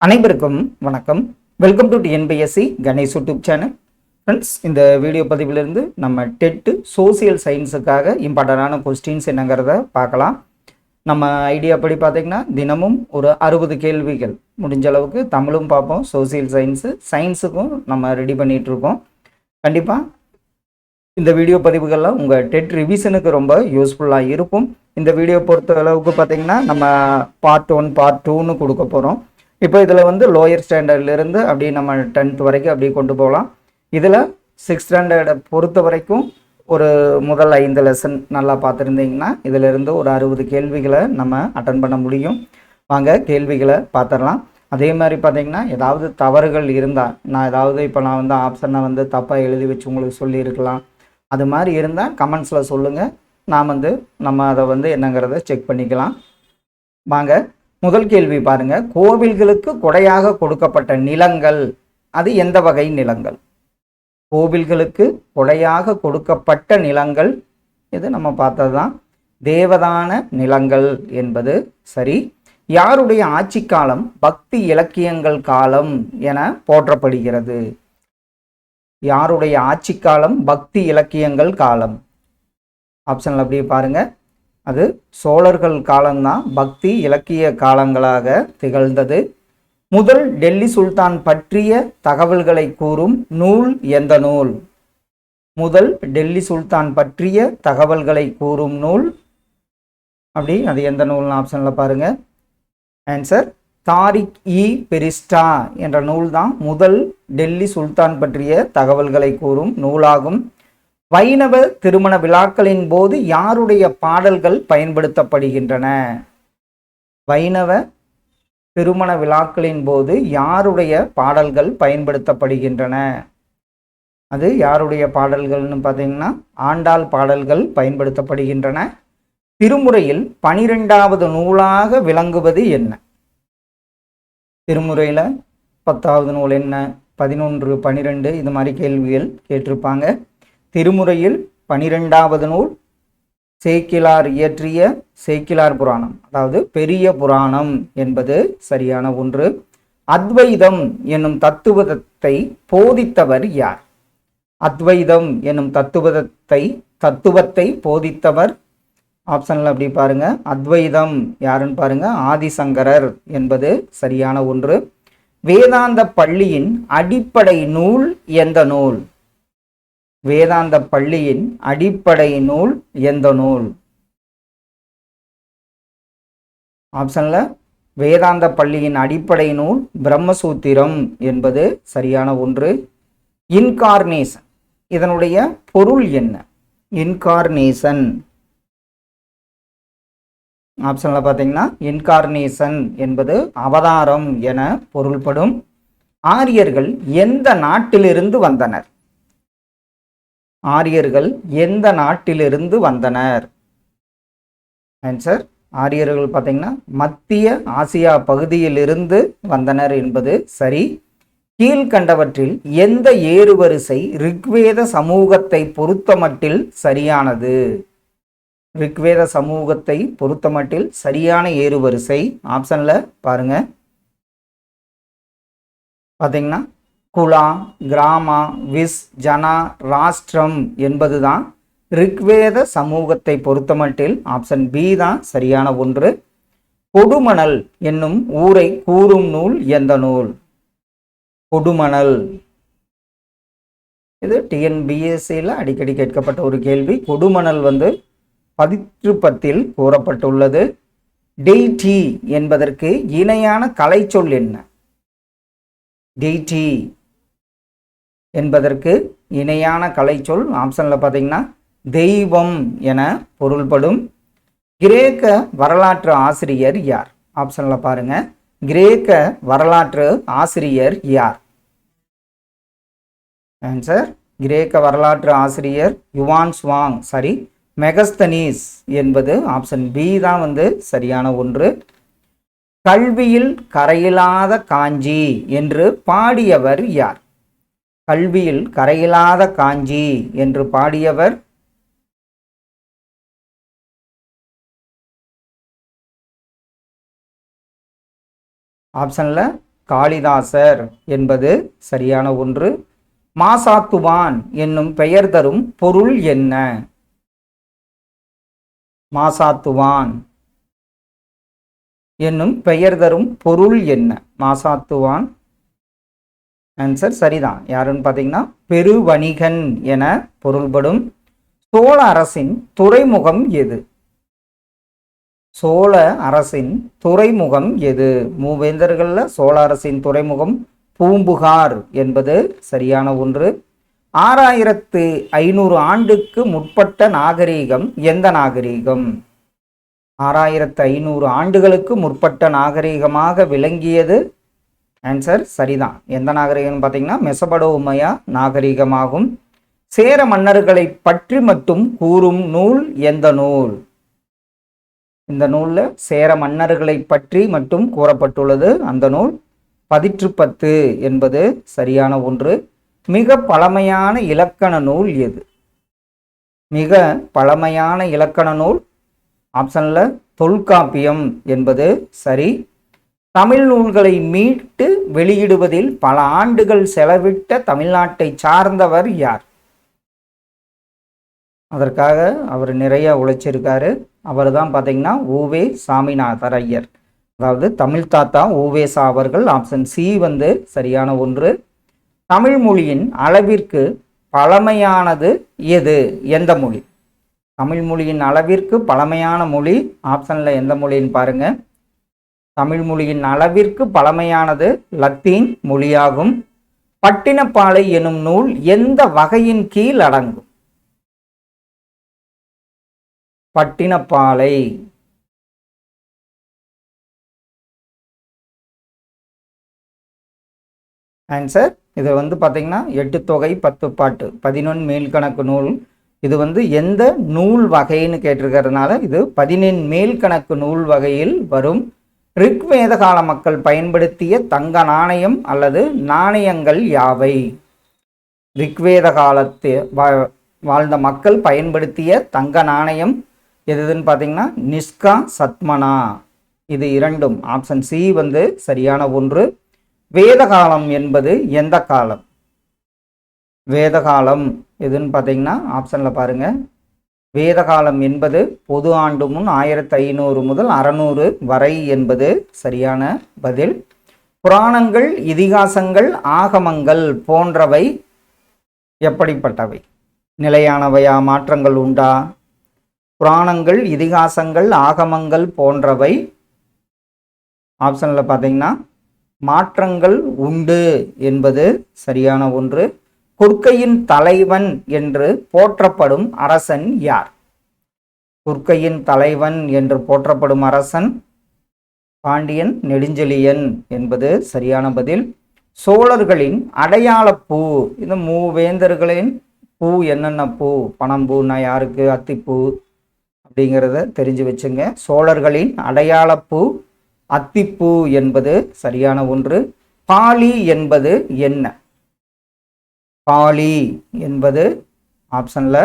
அனைவருக்கும் வணக்கம். Welcome to TNPSC Ganesh YouTube channel. Friends, இந்த வீடியோ பதிவிலிருந்து நம்ம டெட்டு சோசியல் சயின்ஸுக்காக இம்பார்ட்டண்டான கொஸ்டின்ஸ் என்னங்கிறத பார்க்கலாம். நம்ம ஐடியா படி பார்த்திங்கன்னா தினமும் ஒரு 60 கேள்விகள் முடிஞ்ச அளவுக்கு தமிழும் பார்ப்போம், சோசியல் சயின்ஸுக்கும் நம்ம ரெடி பண்ணிகிட்ருக்கோம். கண்டிப்பாக இந்த வீடியோ பதிவுகள்லாம் உங்கள் டெட் ரிவிஷனுக்கு ரொம்ப யூஸ்ஃபுல்லாக இருக்கும். இந்த வீடியோ பொறுத்த அளவுக்கு பார்த்திங்கன்னா நம்ம பார்ட் 1 பார்ட் 2ன்னு கொடுக்க போகிறோம். இப்போ இதில் வந்து லோயர் ஸ்டாண்டர்ட்லேருந்து அப்படியே நம்ம 10th வரைக்கும் அப்படியே கொண்டு போகலாம். இதில் 6th ஸ்டாண்டர்டை பொறுத்த வரைக்கும் ஒரு முதல் 5 லெசன் நல்லா பார்த்துருந்தீங்கன்னா இதிலிருந்து ஒரு 60 கேள்விகளை நம்ம அட்டன் பண்ண முடியும். வாங்க கேள்விகளை பார்த்துடலாம். அதே மாதிரி பார்த்திங்கன்னா ஏதாவது தவறுகள் இருந்தால் நான் வந்து ஆப்ஷனை வந்து தப்பாக எழுதி வச்சு உங்களுக்கு சொல்லியிருக்கலாம். அது மாதிரி இருந்தால் கமெண்ட்ஸில் சொல்லுங்கள். நம்ம அதை வந்து என்னங்கிறத செக் பண்ணிக்கலாம். வாங்க முதல் கேள்வி பாருங்க. கோவில்களுக்கு கொடையாக கொடுக்கப்பட்ட நிலங்கள் அது எந்த வகை நிலங்கள்? கோவில்களுக்கு கொடையாக கொடுக்கப்பட்ட நிலங்கள் இது நம்ம பார்த்ததுதான், தேவதான நிலங்கள் என்பது சரி. யாருடைய ஆட்சி காலம் பக்தி இலக்கியங்கள் காலம் என போற்றப்படுகிறது? யாருடைய ஆட்சி காலம் பக்தி இலக்கியங்கள் காலம்? ஆப்ஷன்ல அப்படியே பாருங்க. அது சோழர்கள் காலம்தான் பக்தி இலக்கிய காலங்களாக திகழ்ந்தது. முதல் டெல்லி சுல்தான் பற்றிய தகவல்களை கூறும் நூல் எந்த நூல்? முதல் டெல்லி சுல்தான் பற்றிய தகவல்களை கூறும் நூல் அது எந்த நூல்னு ஆப்ஷன்ல பாருங்க. ஆன்சர் தாரிக் இ பெரிஸ்டா என்ற நூல் தான் முதல் டெல்லி சுல்தான் பற்றிய தகவல்களை கூறும் நூலாகும். வைணவ திருமண விழாக்களின் போது யாருடைய பாடல்கள் பயன்படுத்தப்படுகின்றன? வைணவ திருமண விழாக்களின் போது யாருடைய பாடல்கள் பயன்படுத்தப்படுகின்றன? அது யாருடைய பாடல்கள்னு பார்த்தீங்கன்னா ஆண்டாள் பாடல்கள் பயன்படுத்தப்படுகின்றன. திருமுறையில் 12வது நூலாக விளங்குவது என்ன? திருமுறையில் 10வது நூல் என்ன? 11, 12 இது மாதிரி கேள்விகள் கேட்டிருப்பாங்க. திருமுறையில் 12வது நூல் சேக்கிழார் இயற்றிய சேக்கிழார் புராணம், அதாவது பெரிய புராணம் என்பது சரியான ஒன்று. அத்வைதம் என்னும் தத்துவத்தை போதித்தவர் யார்? அத்வைதம் என்னும் தத்துவத்தை போதித்தவர் ஆப்ஷன்ல அப்படி பாருங்க. அத்வைதம் யாருன்னு பாருங்க, ஆதிசங்கரர் என்பது சரியான ஒன்று. வேதாந்த பள்ளியின் அடிப்படை நூல் எந்த நூல்? வேதாந்த பள்ளியின் அடிப்படை நூல் எந்த நூல்? ஆப்ஷன்ல வேதாந்த பள்ளியின் அடிப்படை நூல் பிரம்மசூத்திரம் என்பது சரியான ஒன்று. இன்கார்னேஷன் இதனுடைய பொருள் என்ன? இன்கார்னேஷன் ஆப்ஷன்ல பார்த்தீங்கன்னா இன்கார்னேஷன் என்பது அவதாரம் என பொருள்படும். ஆரியர்கள் எந்த நாட்டிலிருந்து வந்தனர்? ஆரியர்கள் எந்த நாட்டிலிருந்து வந்தனர்? ஆன்சர் ஆரியர்கள் பார்த்தீங்கன்னா மத்திய ஆசியா பகுதியிலிருந்து வந்தனர் என்பது சரி. கீழ்கண்டவற்றில் எந்த ஏறுவரிசை ரிக்வேத சமூகத்தை பொறுத்தமட்டில் சரியானது? ரிக்வேத சமூகத்தை பொறுத்தமட்டில் சரியான ஏறுவரிசை ஆப்ஷன்ல பாருங்க. பார்த்தீங்கன்னா குலா, கிராமா, விஸ், ஜனா, ராஷ்டிரம் என்பதுதான் ரிக்வேத சமூகத்தை பொறுத்தமட்டில் ஆப்ஷன் பி தான் சரியான ஒன்று. கொடுமணல் என்னும் ஊரை கூறும் நூல் எந்த நூல்? கொடுமணல் இது டிஎன்பிஎஸ்சியில் அடிக்கடி கேட்கப்பட்ட ஒரு கேள்வி. கொடுமணல் பதிற்றுப்பத்தில் கூறப்பட்டுள்ளது. டெய்டி என்பதற்கு இணையான கலைச்சொல் என்ன? டெய்டி என்பதற்கு இணையான கலைச்சொல் ஆப்ஷன்ல பார்த்தீங்கன்னா தெய்வம் என பொருள்படும். கிரேக்க வரலாற்று ஆசிரியர் யார்? ஆப்ஷன்ல பாருங்க. கிரேக்க வரலாற்று ஆசிரியர் யார்? ஆன்சர் கிரேக்க வரலாற்று ஆசிரியர் யுவான் ஸ்வாங் மெகஸ்தனீஸ் என்பது ஆப்ஷன் பி தான் சரியான ஒன்று. கல்வியில் கரையில்லாத காஞ்சி என்று பாடியவர் யார்? கல்வியில் கரையில்லாத காஞ்சி என்று பாடியவர் ஆப்ஷன்ல காளிதாசர் என்பது சரியான ஒன்று. மாசாத்துவான் என்னும் பெயர் தரும் பொருள் என்ன? மாசாத்துவான் என்னும் பெயர் தரும் பொருள் என்ன? மாசாத்துவான் ஆன்சர் சரிதான். யாருன்னு பார்த்தீங்கன்னா பெருவணிகன் என பொருள்படும். சோழ அரசின் துறைமுகம் எது? சோழ அரசின் துறைமுகம் எது? மூவேந்தர்கள்ல சோழ அரசின் துறைமுகம் பூம்புகார் என்பது சரியான ஒன்று. 6500 ஆண்டுக்கு முற்பட்ட நாகரீகம் எந்த நாகரீகம்? 6500 ஆண்டுகளுக்கு முற்பட்ட நாகரீகமாக விளங்கியது ஆன்சர் சரிதான். எந்த நாகரீகம் பார்த்தீங்கன்னா மெசபடோமியா நாகரீகமாகும். சேர மன்னர்களை பற்றி மட்டும் கூறும் நூல் எந்த நூல்? இந்த நூலில் சேர மன்னர்களை பற்றி மட்டும் கூறப்பட்டுள்ளது. அந்த நூல் பதிற்றுப்பத்து என்பது சரியான ஒன்று. மிக பழமையான இலக்கண நூல் எது? மிக பழமையான இலக்கண நூல் ஆப்ஷனில் தொல்காப்பியம் என்பது சரி. தமிழ் நூல்களை மீட்டு வெளியிடுவதில் பல ஆண்டுகள் செலவிட்ட தமிழ்நாட்டை சார்ந்தவர் யார்? அதற்காக அவர் நிறைய உழைச்சிருக்காரு. அவர் தான் பார்த்தீங்கன்னா உவே சாமிநாதர் ஐயர், அதாவது தமிழ் தாத்தா உவேசா அவர்கள். ஆப்ஷன் சி வந்து சரியான ஒன்று. தமிழ் மொழியின் அளவிற்கு பழமையானது எது? எந்த மொழி? தமிழ் மொழியின் அளவிற்கு பழமையான மொழி ஆப்ஷனில் எந்த மொழின்னு பாருங்க. தமிழ் மொழியின் அளவிற்கு பழமையானது லத்தீன் மொழியாகும். பட்டினப்பாலை எனும் நூல் எந்த வகையின் கீழ் அடங்கும்? பட்டினப்பாலை ஆன்சர் இது வந்து பார்த்தீங்கன்னா 8 தொகை 10 பாட்டு 11 மேல்கணக்கு நூல். இது வந்து எந்த நூல் வகைன்னு கேட்டிருக்கிறதுனால இது 11 மேல்கணக்கு நூல் வகையில் வரும். ரிக்வேத கால மக்கள் பயன்படுத்திய தங்க நாணயம் அல்லது நாணயங்கள் யாவை? ரிக்வேத காலத்து வாழ்ந்த மக்கள் பயன்படுத்திய தங்க நாணயம் எதுன்னு பார்த்தீங்கன்னா நிஷ்கா சத்மனா. இது இரண்டும் ஆப்ஷன் சி வந்து சரியான ஒன்று. வேத காலம் என்பது எந்த காலம்? வேத காலம் எதுன்னு பார்த்தீங்கன்னா ஆப்ஷனில் பாருங்க. வேத காலம் என்பது பொது ஆண்டு முன் 1500 முதல் 600 வரை என்பது சரியான பதில். புராணங்கள், இதிகாசங்கள், ஆகமங்கள் போன்றவை எப்படிப்பட்டவை? நிலையானவையா? மாற்றங்கள் உண்டா? புராணங்கள், இதிகாசங்கள், ஆகமங்கள் போன்றவை ஆப்ஷனில் பார்த்தீங்கன்னா மாற்றங்கள் உண்டு என்பது சரியான ஒன்று. கொற்கையின் தலைவன் என்று போற்றப்படும் அரசன் யார்? கொற்கையின் தலைவன் என்று போற்றப்படும் அரசன் பாண்டியன் நெடுஞ்செழியன் என்பது சரியான பதில். சோழர்களின் அடையாள பூ, இந்த மூவேந்தர்களின் பூ என்னென்ன பூ? பனம்பூன்னா யாருக்கு? அத்திப்பூ அப்படிங்கிறத தெரிஞ்சு வச்சுங்க. சோழர்களின் அடையாள பூ அத்திப்பூ என்பது சரியான ஒன்று. பாலி என்பது என்ன? பாலி என்பது ஆப்ஷன்ல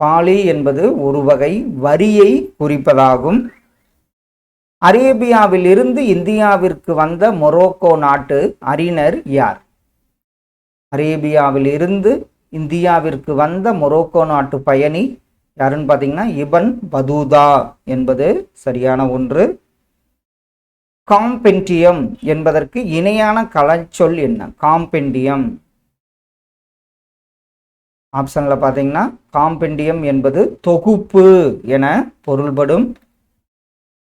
பாலி என்பது ஒரு வகை வரியை குறிப்பதாகும். அரேபியாவில் இருந்து இந்தியாவிற்கு வந்த மொரோக்கோ நாட்டு அறிஞர் யார்? அரேபியாவில் இருந்து இந்தியாவிற்கு வந்த மொரோக்கோ நாட்டு பயணி யாருன்னு பார்த்தீங்கன்னா இபன் பதூதா என்பது சரியான ஒன்று. காம்பெண்டியம் என்பதற்கு இணையான கலைச்சொல் என்ன? காம்பெண்டியம் ஆப்ஷன்ல பார்த்தீங்கன்னா காம்பெண்டியம் என்பது தொகுப்பு என பொருள்படும்.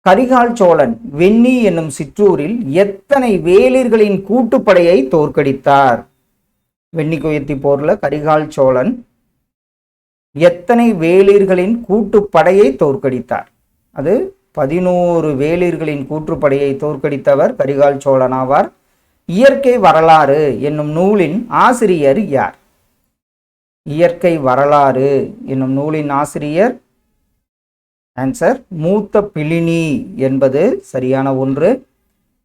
கரிகால் சோழன் வெண்ணி என்னும் சிற்றூரில் எத்தனை வேளிர்களின் கூட்டுப்படையை தோற்கடித்தார்? வெண்ணி குயத்தி போர்ல கரிகால் சோழன் எத்தனை வேளிர்களின் கூட்டுப்படையை தோற்கடித்தார்? அது 11 வேளிர்களின் கூற்றுப்படையை தோற்கடித்தவர் கரிகால் சோழன் ஆவார். இயற்கை வரலாறு என்னும் நூலின் ஆசிரியர் யார்? இயற்கை வரலாறு என்னும் நூலின் ஆசிரியர் ஆன்சர் மூத்த பிளினி என்பது சரியான ஒன்று.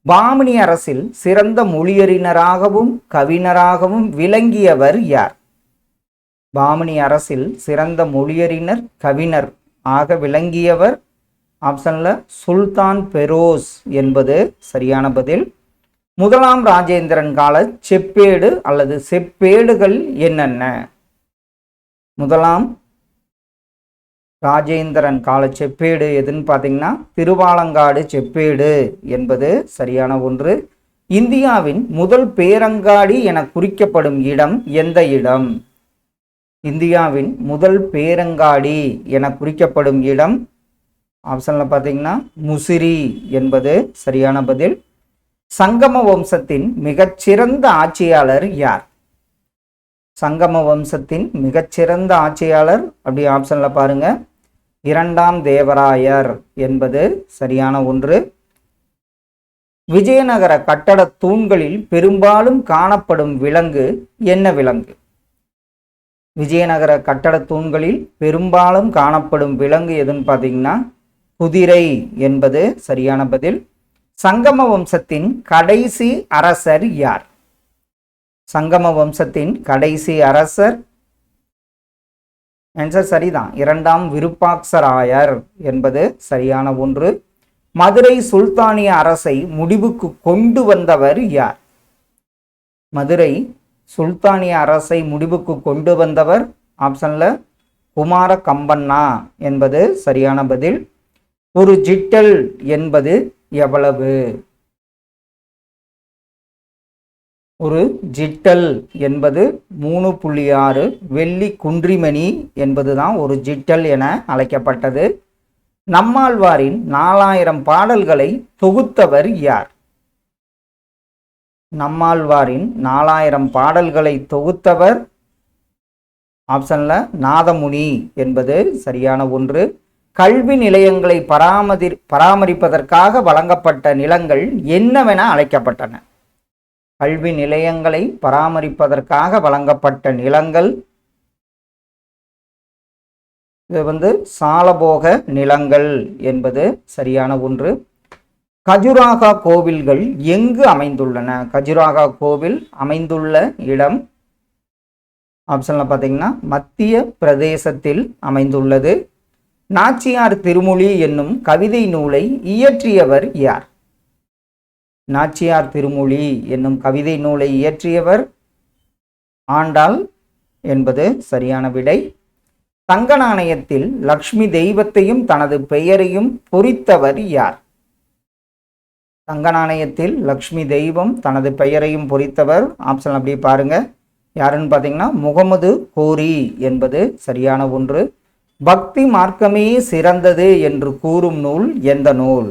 பாமினி அரசில் சிறந்த மொழியறிஞராகவும் கவிஞராகவும் விளங்கியவர் யார்? பாமினி அரசில் சிறந்த மொழியறிஞர் கவிஞர் ஆக விளங்கியவர் ஆப்ஷன்ல சுல்தான் பெரோஸ் என்பது சரியான பதில். முதலாம் ராஜேந்திரன் கால செப்பேடு அல்லது செப்பேடுகள் என்னென்ன? முதலாம் ராஜேந்திரன் கால செப்பேடு எதுன்னு பார்த்தீங்கன்னா திருவாலங்காடு செப்பேடு என்பது சரியான ஒன்று. இந்தியாவின் முதல் பேரங்காடி என குறிக்கப்படும் இடம் எந்த இடம்? இந்தியாவின் முதல் பேரங்காடி என குறிக்கப்படும் இடம் ஆப்ஷனில் பார்த்தீங்கன்னா முசிறி என்பது சரியான பதில். சங்கம வம்சத்தின் மிகச்சிறந்த ஆட்சியாளர் யார்? சங்கம வம்சத்தின் மிகச்சிறந்த ஆட்சியாளர் அப்படி ஆப்ஷனில் பாருங்க, இரண்டாம் தேவராயர் என்பது சரியான ஒன்று. விஜயநகர கட்டட தூண்களில் பெரும்பாலும் காணப்படும் விலங்கு என்ன விலங்கு? விஜயநகர கட்டட தூண்களில் பெரும்பாலும் காணப்படும் விலங்கு எதுன்னு பார்த்தீங்கன்னா குதிரை என்பது சரியான பதில். சங்கம வம்சத்தின் கடைசி அரசர் யார்? சங்கம வம்சத்தின் கடைசி அரசர் ஆன்சர் சரிதான், இரண்டாம் விருப்பாக்சராயர் என்பது சரியான ஒன்று. மதுரை சுல்தானிய அரசை முடிவுக்கு கொண்டு வந்தவர் யார்? மதுரை சுல்தானிய அரசை முடிவுக்கு கொண்டு வந்தவர் ஆப்ஷன்ல குமார கம்பண்ணா என்பது சரியான பதில். ஒரு ஜிட்டல் என்பது எவ்வளவு? ஒரு ஜிட்டல் என்பது 3.6 வெள்ளி குன்றிமணி என்பதுதான் ஒரு ஜிட்டல் என அழைக்கப்பட்டது. நம்மாழ்வாரின் 4000 பாடல்களை தொகுத்தவர் யார்? நம்மாழ்வாரின் 4000 பாடல்களை தொகுத்தவர் ஆப்ஷன்ல நாதமுனி என்பது சரியான ஒன்று. கல்வி நிலையங்களை பராமரிப்பதற்காக வழங்கப்பட்ட நிலங்கள் என்னவென அழைக்கப்பட்டன? கல்வி நிலையங்களை பராமரிப்பதற்காக வழங்கப்பட்ட நிலங்கள் இது சாலபோக நிலங்கள் என்பது சரியான ஒன்று. கஜுராஹா கோவில்கள் எங்கு அமைந்துள்ளன? கஜுராஹா கோவில் அமைந்துள்ள இடம் ஆப்ஷன்ல பார்த்தீங்கன்னா மத்திய பிரதேசத்தில் அமைந்துள்ளது. நாச்சியார் திருமொழி என்னும் கவிதை நூலை இயற்றியவர் யார்? நாச்சியார் திருமொழி என்னும் கவிதை நூலை இயற்றியவர் ஆண்டாள் என்பது சரியான விடை. தங்க நாணயத்தில் லக்ஷ்மி தெய்வத்தையும் தனது பெயரையும் பொறித்தவர் யார்? தங்க நாணயத்தில் லக்ஷ்மி தெய்வம் தனது பெயரையும் பொறித்தவர் ஆப்ஷன் அப்படி பாருங்க, யாருன்னு பார்த்தீங்கன்னா முகமது கோரி என்பது சரியான ஒன்று. பக்தி மார்க்கமே சிறந்தது என்று கூறும் நூல் எந்த நூல்?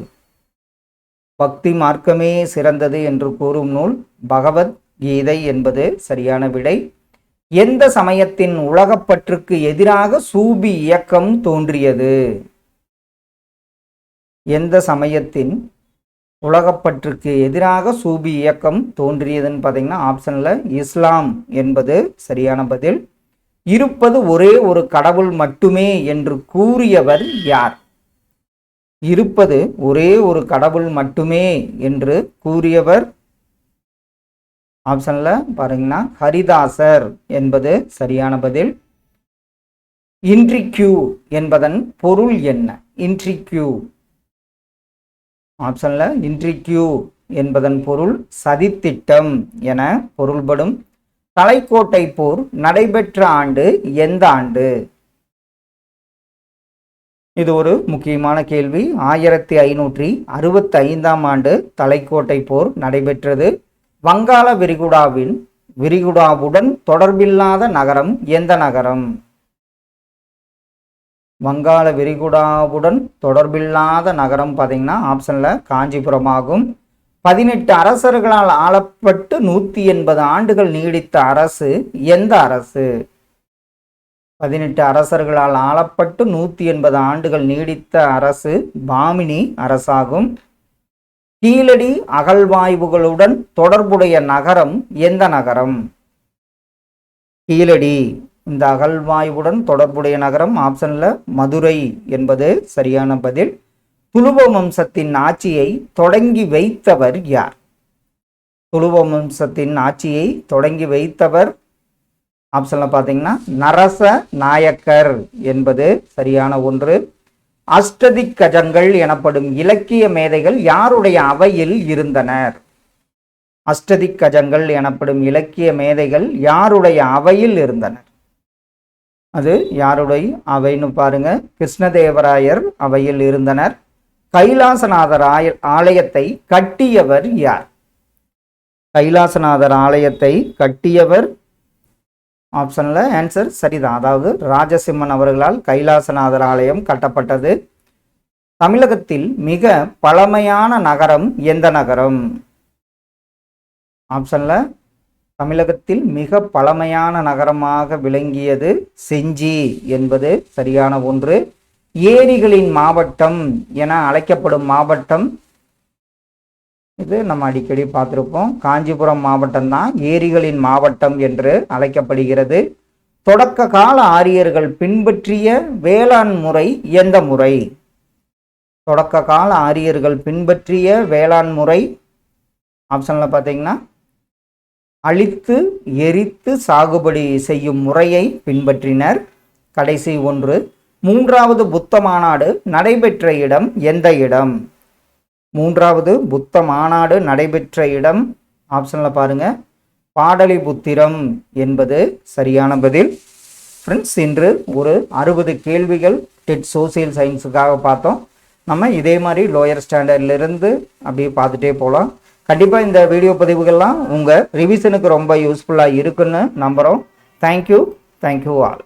பக்தி மார்க்கமே சிறந்தது என்று கூறும் நூல் பகவத் கீதை என்பது சரியான விடை. எந்த சமயத்தின் உலகப்பற்றுக்கு எதிராக சூபி இயக்கம் தோன்றியது? எந்த சமயத்தின் உலகப்பற்றுக்கு எதிராக சூபி இயக்கம் தோன்றியதுன்னு பார்த்தீங்கன்னா ஆப்ஷன்ல இஸ்லாம் என்பது சரியான பதில். இருப்பது ஒரே ஒரு கடவுள் மட்டுமே என்று கூறியவர் யார்? இருப்பது ஒரே ஒரு கடவுள் மட்டுமே என்று கூறியவர் ஆப்ஷன்ல பாருங்கன்னா ஹரிதாசர் என்பது சரியான பதில். இன்ட்ரிக்யூ என்பதன் பொருள் என்ன? இன்ட்ரிக்யூ ஆப்ஷன்ல இன்ட்ரிக்யூ என்பதன் பொருள் சதித்திட்டம் என பொருள்படும். தலைக்கோட்டை போர் நடைபெற்ற ஆண்டு எந்த ஆண்டு? இது ஒரு முக்கியமான கேள்வி. 1565ஆம் ஆண்டு தலைக்கோட்டை போர் நடைபெற்றது. வங்காள விரிகுடாவுடன் தொடர்பில்லாத நகரம் எந்த நகரம்? வங்காள விரிகுடாவுடன் தொடர்பில்லாத நகரம் பார்த்தீங்கன்னா ஆப்ஷன்ல காஞ்சிபுரம் ஆகும். 18 அரசர்களால் ஆளப்பட்டு 180 ஆண்டுகள் நீடித்த அரசு எந்த அரசு? 18 அரசர்களால் ஆளப்பட்டு 180 ஆண்டுகள் நீடித்த அரசு பாமினி அரசாகும். கீழடி அகழ்வாய்வுகளுடன் தொடர்புடைய நகரம் எந்த நகரம்? கீழடி இந்த அகழ்வாய்வுடன் தொடர்புடைய நகரம் ஆப்ஷன்ல மதுரை என்பது சரியான பதில். துளுவ வம்சத்தின் ஆட்சியை தொடங்கி வைத்தவர் யார்? துளுவ வம்சத்தின் ஆட்சியை தொடங்கி வைத்தவர் ஆப்ஷன்ல பார்த்தீங்கன்னா நரச நாயக்கர் என்பது சரியான ஒன்று. அஷ்டதிக்கஜங்கள் எனப்படும் இலக்கிய மேதைகள் யாருடைய அவையில் இருந்தனர்? அஷ்டதிக்கஜங்கள் எனப்படும் இலக்கிய மேதைகள் யாருடைய அவையில் இருந்தனர்? அது யாருடைய அவைன்னு பாருங்க. கிருஷ்ணதேவராயர் அவையில் இருந்தனர். கைலாசநாதர் ஆலயத்தை கட்டியவர் யார்? கைலாசநாதர் ஆலயத்தை கட்டியவர் ஆப்ஷன்ல ஆன்சர் சரிதான். அதாவது ராஜசிம்மன் அவர்களால் கைலாசநாதர் ஆலயம் கட்டப்பட்டது. தமிழகத்தில் மிக பழமையான நகரம் எந்த நகரம்? ஆப்ஷன்ல தமிழகத்தில் மிக பழமையான நகரமாக விளங்கியது செஞ்சி என்பது சரியான ஒன்று. ஏரிகளின் மாவட்டம் என அழைக்கப்படும் மாவட்டம், இது நம்ம அடிக்கடி பார்த்துருப்போம், காஞ்சிபுரம் மாவட்டம் தான் ஏரிகளின் மாவட்டம் என்று அழைக்கப்படுகிறது. தொடக்க கால ஆரியர்கள் பின்பற்றிய வேளாண் முறை எந்த முறை? தொடக்க கால ஆரியர்கள் பின்பற்றிய வேளாண் முறை ஆப்ஷன்ல பார்த்தீங்கன்னா அழித்து எரித்து சாகுபடி செய்யும் முறையை பின்பற்றினர். கடைசி ஒன்று, மூன்றாவது புத்த மாநாடு நடைபெற்ற இடம் எந்த இடம்? மூன்றாவது புத்த மாநாடு நடைபெற்ற இடம் ஆப்ஷன்ல பாருங்க பாடலிபுத்திரம் என்பது சரியான பதில். ஃப்ரெண்ட்ஸ், இன்று ஒரு 60 கேள்விகள் டெட் சோசியல் சயின்ஸுக்காக பார்த்தோம். நம்ம இதே மாதிரி லோயர் ஸ்டாண்டர்ட்லேருந்து அப்படியே பார்த்துட்டே போகலாம். கண்டிப்பாக இந்த வீடியோ பதிவுகள்லாம் உங்கள் ரிவிஷனுக்கு ரொம்ப யூஸ்ஃபுல்லாக இருக்குன்னு நம்புகிறோம். Thank you all.